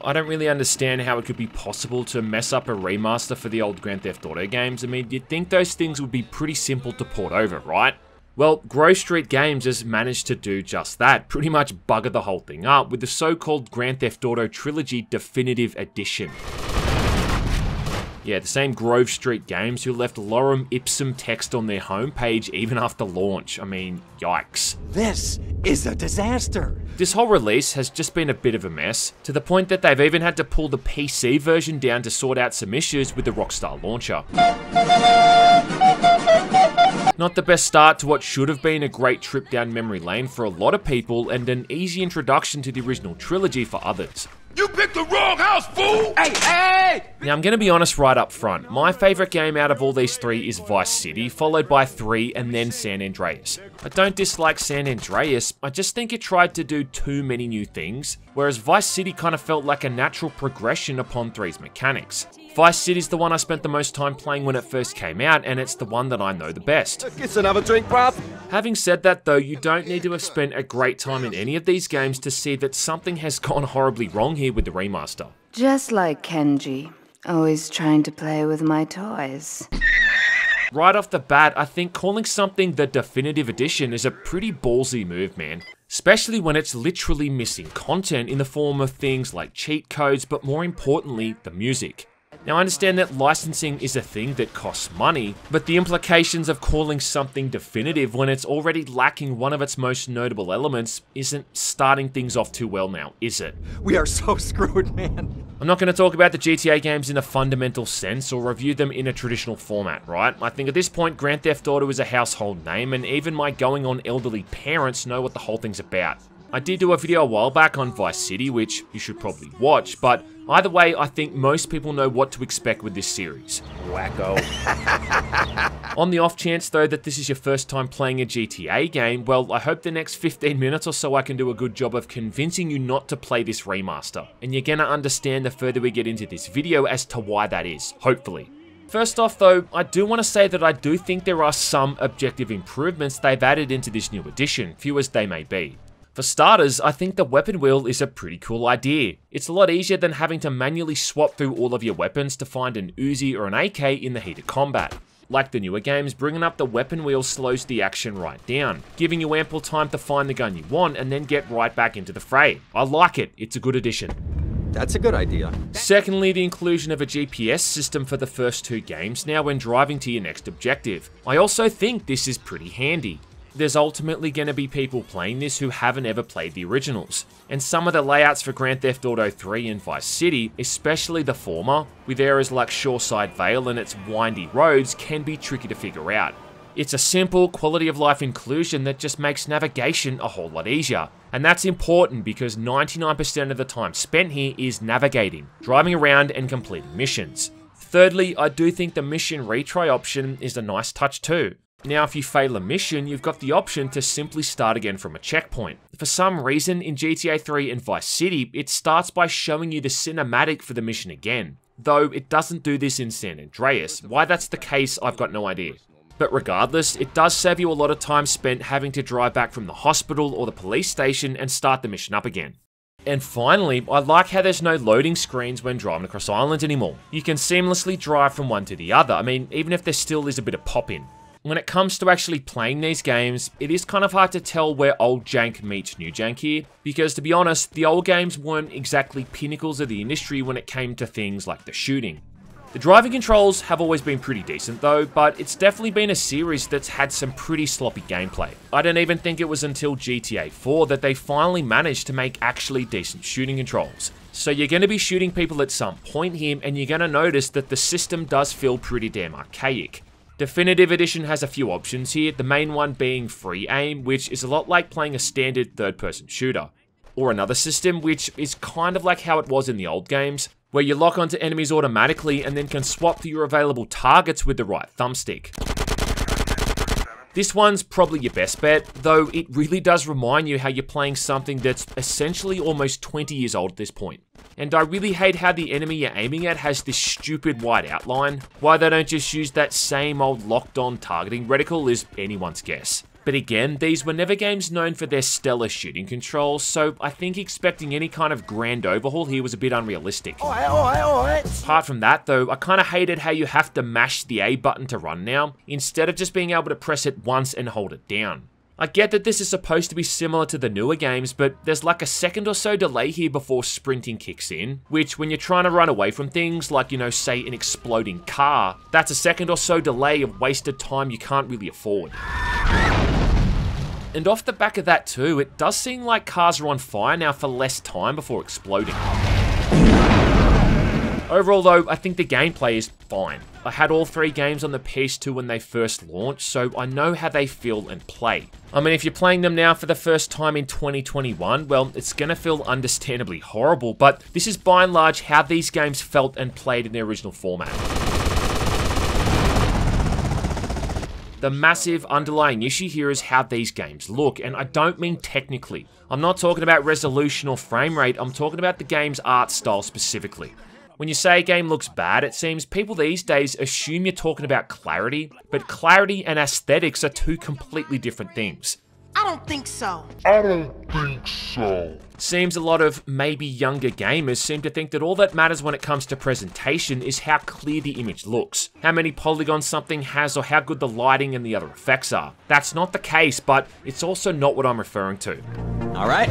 I don't really understand how it could be possible to mess up a remaster for the old Grand Theft Auto games. I mean, you'd think those things would be pretty simple to port over, right? Well, Grove Street Games has managed to do just that, pretty much bugger the whole thing up with the so-called Grand Theft Auto Trilogy Definitive Edition. Yeah, the same Grove Street Games who left lorem ipsum text on their homepage even after launch. I mean, yikes. This is a disaster. This whole release has just been a bit of a mess, to the point that they've even had to pull the PC version down to sort out some issues with the Rockstar launcher. Not the best start to what should have been a great trip down memory lane for a lot of people and an easy introduction to the original trilogy for others. You picked the wrong house, fool! Hey, hey! Now I'm going to be honest right up front, my favourite game out of all these three is Vice City, followed by 3 and then San Andreas. I don't dislike San Andreas, I just think it tried to do too many new things, whereas Vice City kind of felt like a natural progression upon 3's mechanics. Vice City is the one I spent the most time playing when it first came out, and it's the one that I know the best. Get another drink, bruv. Having said that though, you don't need to have spent a great time in any of these games to see that something has gone horribly wrong here with the remaster. Just like Kenji, always trying to play with my toys. Right off the bat, I think calling something the Definitive Edition is a pretty ballsy move, man. Especially when it's literally missing content in the form of things like cheat codes, but more importantly, the music. Now I understand that licensing is a thing that costs money, but the implications of calling something definitive when it's already lacking one of its most notable elements isn't starting things off too well now, is it? We are so screwed, man. I'm not going to talk about the GTA games in a fundamental sense or review them in a traditional format, right? I think at this point Grand Theft Auto is a household name, and even my going on elderly parents know what the whole thing's about. I did do a video a while back on Vice City, which you should probably watch, but either way, I think most people know what to expect with this series. Wacko. On the off chance though that this is your first time playing a GTA game, well, I hope the next 15 minutes or so I can do a good job of convincing you not to play this remaster. And you're gonna understand the further we get into this video as to why that is, hopefully. First off though, I do want to say that I do think there are some objective improvements they've added into this new edition, few as they may be. For starters, I think the weapon wheel is a pretty cool idea. It's a lot easier than having to manually swap through all of your weapons to find an Uzi or an AK in the heat of combat. Like the newer games, bringing up the weapon wheel slows the action right down, giving you ample time to find the gun you want and then get right back into the fray. I like it, it's a good addition. That's a good idea. Secondly, the inclusion of a GPS system for the first 2 games now when driving to your next objective. I also think this is pretty handy. There's ultimately going to be people playing this who haven't ever played the originals, and some of the layouts for Grand Theft Auto 3 and Vice City, especially the former, with areas like Shoreside Vale and its windy roads, can be tricky to figure out. It's a simple, quality of life inclusion that just makes navigation a whole lot easier, and that's important because 99% of the time spent here is navigating, driving around and completing missions. Thirdly, I do think the mission retry option is a nice touch too. Now, if you fail a mission, you've got the option to simply start again from a checkpoint. For some reason, in GTA 3 and Vice City, it starts by showing you the cinematic for the mission again, though it doesn't do this in San Andreas. Why that's the case, I've got no idea. But regardless, it does save you a lot of time spent having to drive back from the hospital or the police station and start the mission up again. And finally, I like how there's no loading screens when driving across islands anymore. You can seamlessly drive from one to the other, I mean, even if there still is a bit of pop-in. When it comes to actually playing these games, it is kind of hard to tell where old Jank meets new Jank here, because to be honest, the old games weren't exactly pinnacles of the industry when it came to things like the shooting. The driving controls have always been pretty decent though, but it's definitely been a series that's had some pretty sloppy gameplay. I don't even think it was until GTA 4 that they finally managed to make actually decent shooting controls. So you're going to be shooting people at some point here, and you're going to notice that the system does feel pretty damn archaic. Definitive Edition has a few options here, the main one being free aim, which is a lot like playing a standard third-person shooter. Or another system, which is kind of like how it was in the old games, where you lock onto enemies automatically and then can swap to your available targets with the right thumbstick. This one's probably your best bet, though it really does remind you how you're playing something that's essentially almost 20 years old at this point. And I really hate how the enemy you're aiming at has this stupid white outline. Why they don't just use that same old locked on targeting reticle is anyone's guess. But again, these were never games known for their stellar shooting controls, so I think expecting any kind of grand overhaul here was a bit unrealistic. Apart from that though, I kinda hated how you have to mash the A button to run now, instead of just being able to press it once and hold it down. I get that this is supposed to be similar to the newer games, but there's like a second or so delay here before sprinting kicks in, which when you're trying to run away from things like, you know, say an exploding car, that's a second or so delay of wasted time you can't really afford. And off the back of that too, it does seem like cars are on fire now for less time before exploding. Overall though, I think the gameplay is fine. I had all 3 games on the PS2 when they first launched, so I know how they feel and play. I mean, if you're playing them now for the first time in 2021, well, it's gonna feel understandably horrible, but this is by and large how these games felt and played in their original format. The massive underlying issue here is how these games look, and I don't mean technically. I'm not talking about resolution or frame rate, I'm talking about the game's art style specifically. When you say a game looks bad, it seems people these days assume you're talking about clarity, but clarity and aesthetics are 2 completely different things. I don't think so. Seems a lot of maybe younger gamers seem to think that all that matters when it comes to presentation is how clear the image looks, how many polygons something has, or how good the lighting and the other effects are. That's not the case, but it's also not what I'm referring to. All right?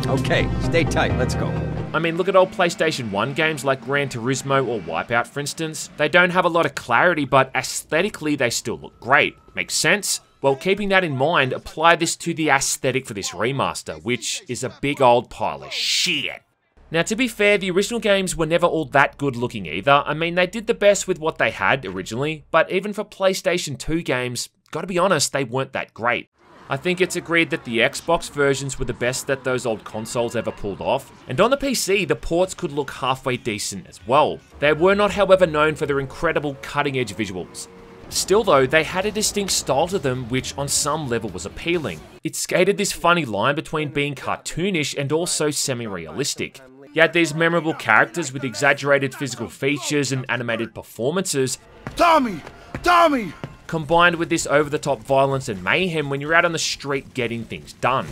Okay, stay tight, let's go. I mean, look at old PlayStation 1 games like Gran Turismo or Wipeout, for instance. They don't have a lot of clarity, but aesthetically they still look great. Makes sense? Well, keeping that in mind, apply this to the aesthetic for this remaster, which is a big old pile of shit. Now, to be fair, the original games were never all that good looking either. I mean, they did the best with what they had originally, but even for PlayStation 2 games, gotta be honest, they weren't that great. I think it's agreed that the Xbox versions were the best that those old consoles ever pulled off, and on the PC, the ports could look halfway decent as well. They were not, however, known for their incredible cutting-edge visuals. Still though, they had a distinct style to them which on some level was appealing. It skated this funny line between being cartoonish and also semi-realistic. You had these memorable characters with exaggerated physical features and animated performances. Tommy! Combined with this over-the-top violence and mayhem when you're out on the street getting things done.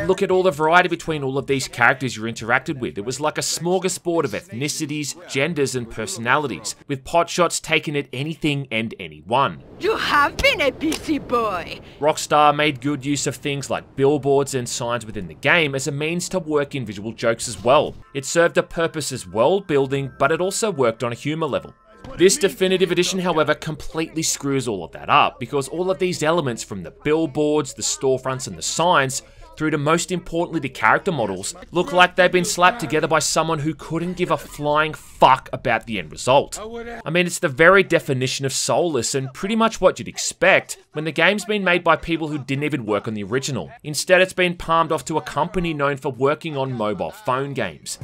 Look at all the variety between all of these characters you interacted with. It was like a smorgasbord of ethnicities, genders, and personalities, with potshots taken at anything and anyone. You have been a busy boy. Rockstar made good use of things like billboards and signs within the game as a means to work in visual jokes as well. It served a purpose as world building, but it also worked on a humor level. This definitive edition, however, completely screws all of that up, because all of these elements from the billboards, the storefronts, and the signs, through to most importantly the character models, look like they've been slapped together by someone who couldn't give a flying fuck about the end result. I mean, it's the very definition of soulless and pretty much what you'd expect when the game's been made by people who didn't even work on the original. Instead, it's been palmed off to a company known for working on mobile phone games.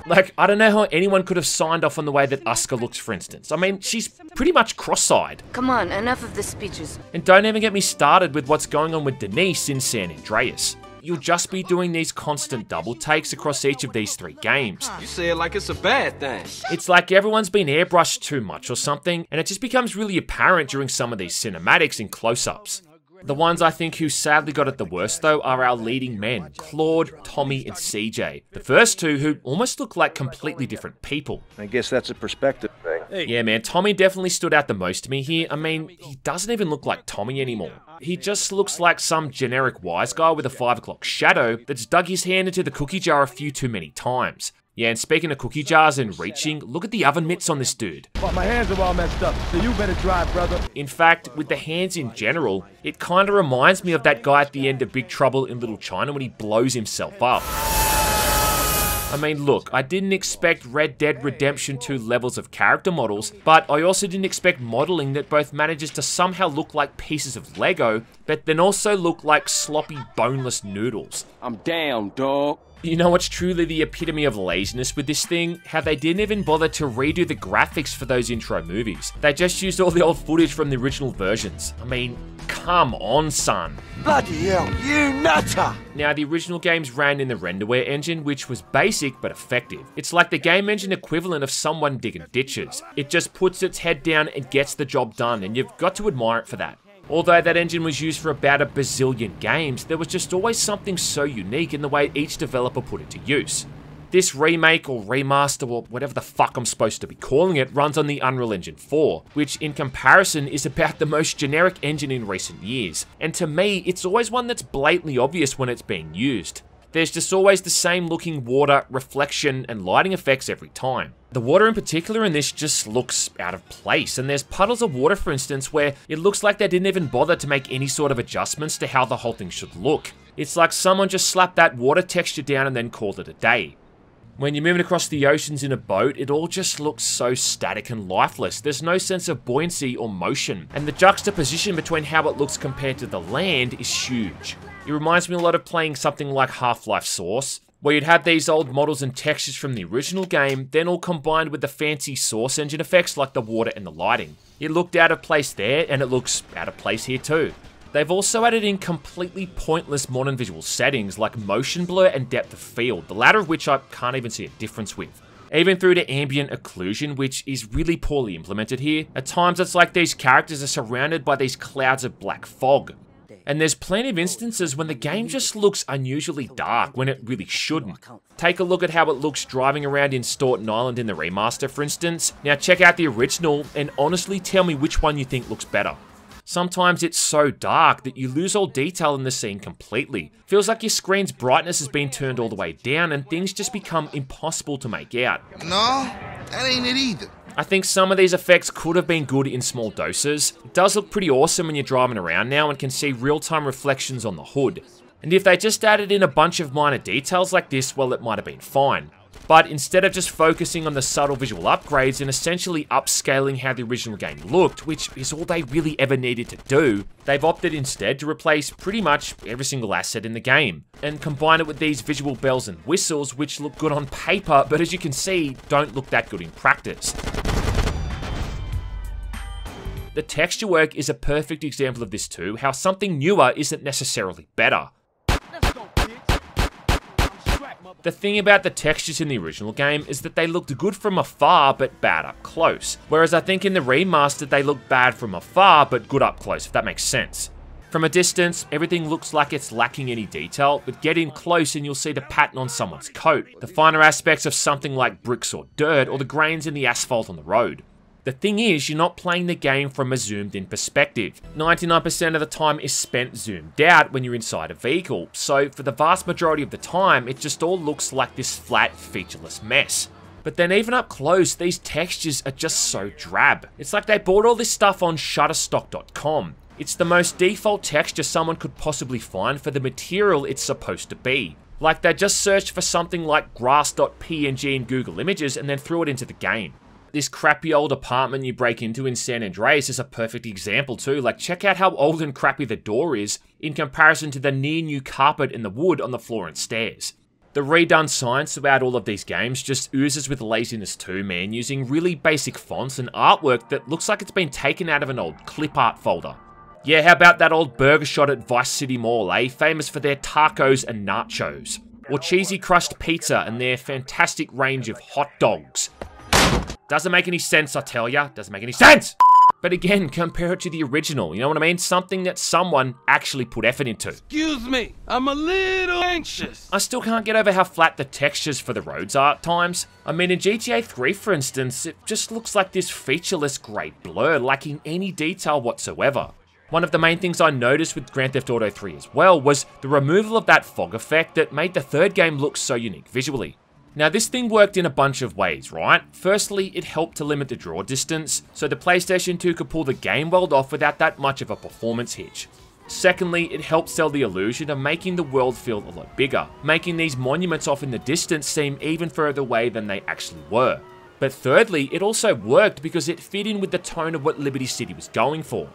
Like, I don't know how anyone could have signed off on the way that Asuka looks, for instance. I mean, she's pretty much cross-eyed. Come on, enough of the speeches. And don't even get me started with what's going on with Denise in San Andreas. You'll just be doing these constant double takes across each of these 3 games. You say it like it's a bad thing. It's like everyone's been airbrushed too much or something, and it just becomes really apparent during some of these cinematics and close-ups. The ones I think who sadly got it the worst though are our leading men, Claude, Tommy, and CJ. The first 2 who almost look like completely different people. I guess that's a perspective thing. Yeah man, Tommy definitely stood out the most to me here. I mean, he doesn't even look like Tommy anymore. He just looks like some generic wise guy with a 5 o'clock shadow that's dug his hand into the cookie jar a few too many times. Yeah, and speaking of cookie jars and reaching, look at the oven mitts on this dude. But my hands are all messed up, so you better drive, brother. In fact, with the hands in general, it kinda reminds me of that guy at the end of Big Trouble in Little China when he blows himself up. I mean, look, I didn't expect Red Dead Redemption 2 levels of character models, but I also didn't expect modeling that both manages to somehow look like pieces of Lego, but then also look like sloppy, boneless noodles. I'm down, dog. You know what's truly the epitome of laziness with this thing? How they didn't even bother to redo the graphics for those intro movies. They just used all the old footage from the original versions. I mean, come on, son. Bloody hell, you nutter! Now, the original games ran in the renderware engine, which was basic but effective. It's like the game engine equivalent of someone digging ditches. It just puts its head down and gets the job done, and you've got to admire it for that. Although that engine was used for about a bazillion games, there was just always something so unique in the way each developer put it to use. This remake or remaster or whatever the fuck I'm supposed to be calling it runs on the Unreal Engine 4, which in comparison is about the most generic engine in recent years, and to me it's always one that's blatantly obvious when it's being used. There's just always the same looking water, reflection, and lighting effects every time. The water in particular in this just looks out of place, and there's puddles of water for instance where it looks like they didn't even bother to make any sort of adjustments to how the whole thing should look. It's like someone just slapped that water texture down and then called it a day. When you're moving across the oceans in a boat, it all just looks so static and lifeless. There's no sense of buoyancy or motion, and the juxtaposition between how it looks compared to the land is huge. It reminds me a lot of playing something like Half-Life Source, where you'd have these old models and textures from the original game, then all combined with the fancy Source engine effects like the water and the lighting. It looked out of place there, and it looks out of place here too. They've also added in completely pointless modern visual settings like motion blur and depth of field, the latter of which I can't even see a difference with. Even through to ambient occlusion, which is really poorly implemented here. At times it's like these characters are surrounded by these clouds of black fog. And there's plenty of instances when the game just looks unusually dark when it really shouldn't. Take a look at how it looks driving around in Staunton Island in the remaster for instance. Now check out the original and honestly tell me which one you think looks better. Sometimes it's so dark that you lose all detail in the scene completely. Feels like your screen's brightness has been turned all the way down and things just become impossible to make out. No, that ain't it either. I think some of these effects could have been good in small doses. It does look pretty awesome when you're driving around now and can see real-time reflections on the hood. And if they just added in a bunch of minor details like this, well, it might have been fine. But instead of just focusing on the subtle visual upgrades and essentially upscaling how the original game looked, which is all they really ever needed to do, they've opted instead to replace pretty much every single asset in the game, and combine it with these visual bells and whistles which look good on paper, but as you can see, don't look that good in practice. The texture work is a perfect example of this too, how something newer isn't necessarily better. The thing about the textures in the original game is that they looked good from afar but bad up close, whereas I think in the remastered they look bad from afar but good up close, if that makes sense. From a distance, everything looks like it's lacking any detail, but get in close and you'll see the pattern on someone's coat, the finer aspects of something like bricks or dirt, or the grains in the asphalt on the road. The thing is, you're not playing the game from a zoomed in perspective. 99% of the time is spent zoomed out when you're inside a vehicle, so for the vast majority of the time, it just all looks like this flat, featureless mess. But then even up close, these textures are just so drab. It's like they bought all this stuff on Shutterstock.com. It's the most default texture someone could possibly find for the material it's supposed to be. Like they just searched for something like grass.png in Google Images and then threw it into the game. This crappy old apartment you break into in San Andreas is a perfect example too. Like, check out how old and crappy the door is in comparison to the near new carpet and the wood on the floor and stairs. The redone science throughout all of these games just oozes with laziness too, man, using really basic fonts and artwork that looks like it's been taken out of an old clip art folder. Yeah, how about that old burger shot at Vice City Mall, eh? Famous for their tacos and nachos. Or cheesy crust pizza and their fantastic range of hot dogs. Doesn't make any sense, I tell ya. Doesn't make any sense! But again, compare it to the original, you know what I mean? Something that someone actually put effort into. Excuse me, I'm a little anxious. I still can't get over how flat the textures for the roads are at times. I mean, in GTA 3, for instance, it just looks like this featureless grey blur, lacking any detail whatsoever. One of the main things I noticed with Grand Theft Auto 3 as well was the removal of that fog effect that made the third game look so unique visually. Now this thing worked in a bunch of ways, right? Firstly, it helped to limit the draw distance, so the PlayStation 2 could pull the game world off without that much of a performance hitch. Secondly, it helped sell the illusion of making the world feel a lot bigger, making these monuments off in the distance seem even further away than they actually were. But thirdly, it also worked because it fit in with the tone of what Liberty City was going for.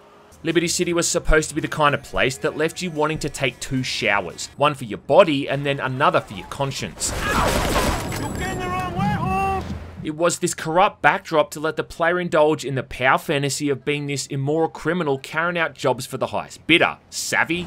Liberty City was supposed to be the kind of place that left you wanting to take 2 showers, one for your body and then another for your conscience. It was this corrupt backdrop to let the player indulge in the power fantasy of being this immoral criminal carrying out jobs for the highest bidder. Savvy?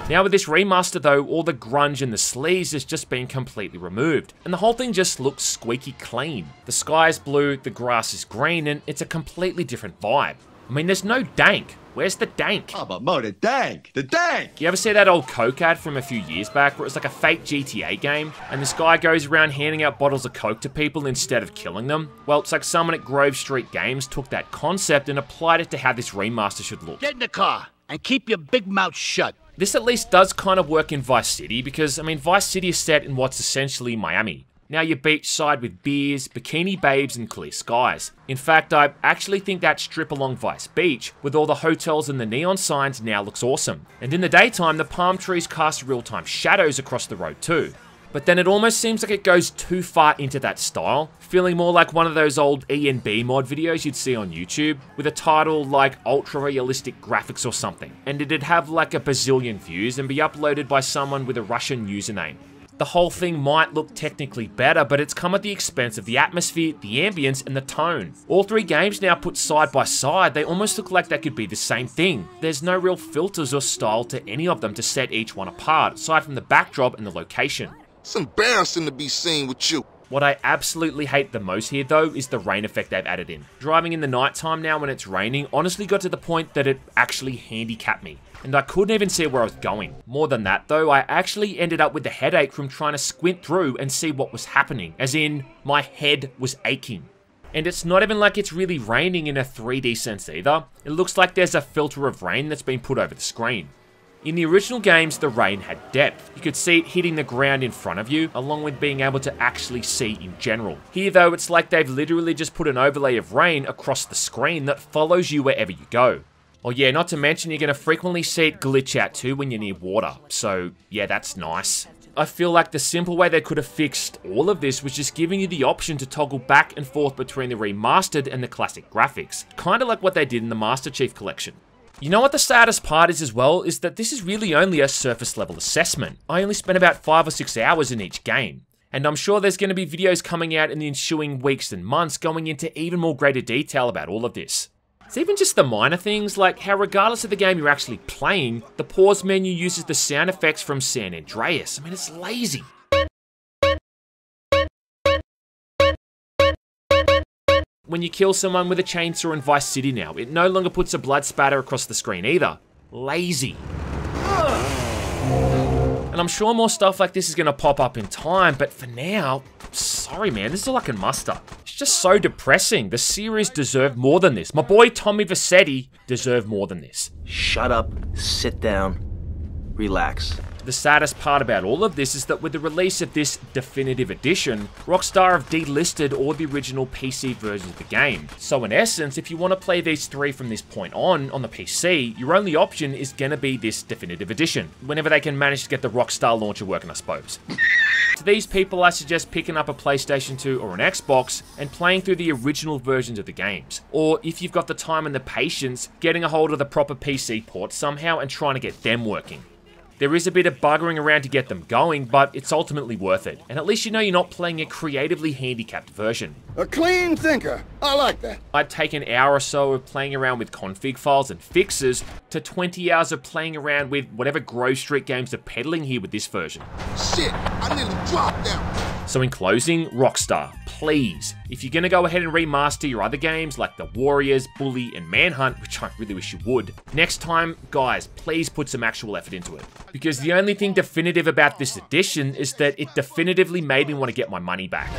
Now with this remaster though, all the grunge and the sleaze has just been completely removed, and the whole thing just looks squeaky clean. The sky is blue, the grass is green, and it's a completely different vibe. I mean, there's no dank. Where's the dank? Oh, but Mo, the dank! The dank! You ever see that old Coke ad from a few years back where it's like a fake GTA game and this guy goes around handing out bottles of Coke to people instead of killing them? Well, it's like someone at Grove Street Games took that concept and applied it to how this remaster should look. Get in the car and keep your big mouth shut. This at least does kind of work in Vice City because, I mean, Vice City is set in what's essentially Miami. Now you're beachside with beers, bikini babes, and clear skies. In fact, I actually think that strip along Vice Beach, with all the hotels and the neon signs, now looks awesome. And in the daytime, the palm trees cast real-time shadows across the road too. But then it almost seems like it goes too far into that style, feeling more like one of those old E&B mod videos you'd see on YouTube, with a title like Ultra Realistic Graphics or something. And it'd have like a bazillion views and be uploaded by someone with a Russian username. The whole thing might look technically better, but it's come at the expense of the atmosphere, the ambience, and the tone. All three games now put side by side, they almost look like they could be the same thing. There's no real filters or style to any of them to set each one apart, aside from the backdrop and the location. It's embarrassing to be seen with you. What I absolutely hate the most here though is the rain effect they've added in. Driving in the nighttime now when it's raining honestly got to the point that it actually handicapped me. And I couldn't even see where I was going. More than that though, I actually ended up with a headache from trying to squint through and see what was happening. As in, my head was aching. And it's not even like it's really raining in a 3D sense either. It looks like there's a filter of rain that's been put over the screen. In the original games, the rain had depth. You could see it hitting the ground in front of you, along with being able to actually see in general. Here though, it's like they've literally just put an overlay of rain across the screen that follows you wherever you go. Oh yeah, not to mention you're going to frequently see it glitch out too when you're near water, so yeah, that's nice. I feel like the simple way they could have fixed all of this was just giving you the option to toggle back and forth between the remastered and the classic graphics, kinda like what they did in the Master Chief Collection. You know what the saddest part is as well, is that this is really only a surface level assessment. I only spent about 5 or 6 hours in each game. And I'm sure there's going to be videos coming out in the ensuing weeks and months going into even more greater detail about all of this. It's even just the minor things, like how regardless of the game you're actually playing, the pause menu uses the sound effects from San Andreas. I mean, it's lazy. When you kill someone with a chainsaw in Vice City now, it no longer puts a blood spatter across the screen either. Lazy. And I'm sure more stuff like this is going to pop up in time, but for now, sorry man, this is all I can muster. It's just so depressing. The series deserved more than this. My boy Tommy Vercetti deserved more than this. Shut up, sit down, relax. The saddest part about all of this is that with the release of this definitive edition, Rockstar have delisted all the original PC versions of the game. So in essence, if you want to play these three from this point on the PC, your only option is gonna be this definitive edition, whenever they can manage to get the Rockstar launcher working, I suppose. To these people, I suggest picking up a PlayStation 2 or an Xbox and playing through the original versions of the games. Or if you've got the time and the patience, getting a hold of the proper PC ports somehow and trying to get them working. There is a bit of buggering around to get them going, but it's ultimately worth it. And at least you know you're not playing a creatively handicapped version. A clean thinker. I like that. I'd take an hour or so of playing around with config files and fixes to 20 hours of playing around with whatever Grove Street games are peddling here with this version. Shit, I nearly dropped out. So in closing, Rockstar, please, if you're gonna go ahead and remaster your other games like The Warriors, Bully, and Manhunt, which I really wish you would, next time, guys, please put some actual effort into it. Because the only thing definitive about this edition is that it definitively made me want to get my money back.